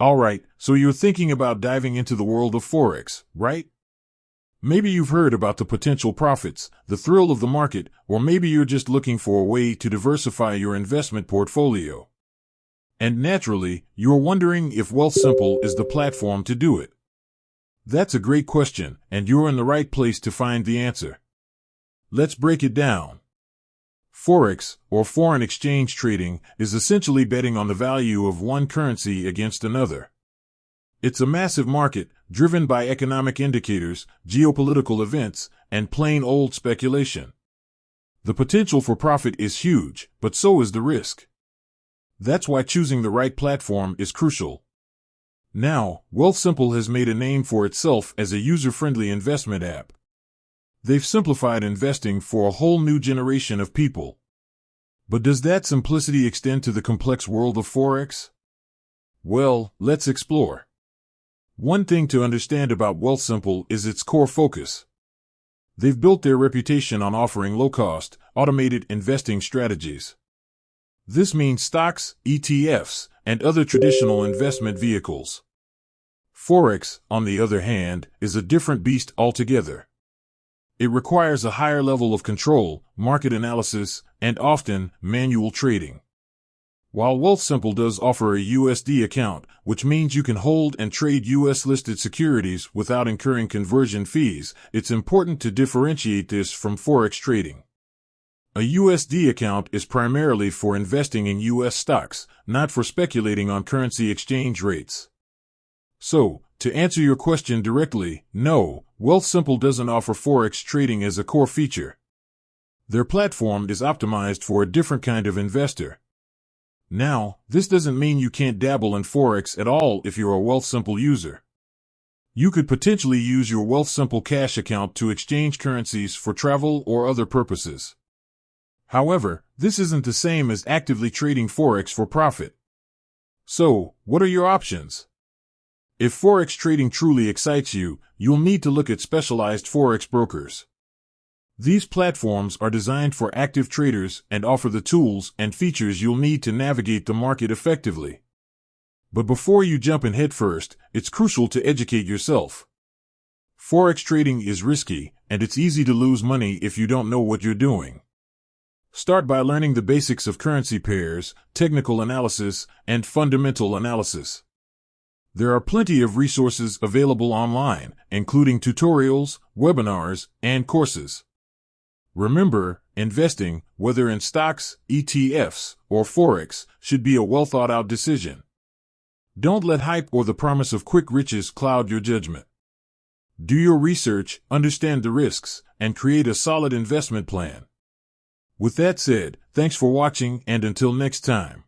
Alright, so you're thinking about diving into the world of forex, right? Maybe you've heard about the potential profits, the thrill of the market, or maybe you're just looking for a way to diversify your investment portfolio. And naturally, you're wondering if Wealthsimple is the platform to do it. That's a great question, and you're in the right place to find the answer. Let's break it down. Forex, or foreign exchange trading, is essentially betting on the value of one currency against another. It's a massive market, driven by economic indicators, geopolitical events, and plain old speculation. The potential for profit is huge, but so is the risk. That's why choosing the right platform is crucial. Now, Wealthsimple has made a name for itself as a user-friendly investment app. They've simplified investing for a whole new generation of people. But does that simplicity extend to the complex world of forex? Well, let's explore. One thing to understand about Wealthsimple is its core focus. They've built their reputation on offering low-cost, automated investing strategies. This means stocks, ETFs, and other traditional investment vehicles. Forex, on the other hand, is a different beast altogether. It requires a higher level of control, market analysis, and often, manual trading. While Wealthsimple does offer a USD account, which means you can hold and trade US-listed securities without incurring conversion fees, it's important to differentiate this from forex trading. A USD account is primarily for investing in US stocks, not for speculating on currency exchange rates. So, to answer your question directly, no, Wealthsimple doesn't offer forex trading as a core feature. Their platform is optimized for a different kind of investor. Now, this doesn't mean you can't dabble in forex at all if you're a Wealthsimple user. You could potentially use your Wealthsimple cash account to exchange currencies for travel or other purposes. However, this isn't the same as actively trading forex for profit. So, what are your options? If forex trading truly excites you, you'll need to look at specialized forex brokers. These platforms are designed for active traders and offer the tools and features you'll need to navigate the market effectively. But before you jump in headfirst, it's crucial to educate yourself. Forex trading is risky, and it's easy to lose money if you don't know what you're doing. Start by learning the basics of currency pairs, technical analysis, and fundamental analysis. There are plenty of resources available online, including tutorials, webinars, and courses. Remember, investing, whether in stocks, ETFs, or forex, should be a well-thought-out decision. Don't let hype or the promise of quick riches cloud your judgment. Do your research, understand the risks, and create a solid investment plan. With that said, thanks for watching, and until next time.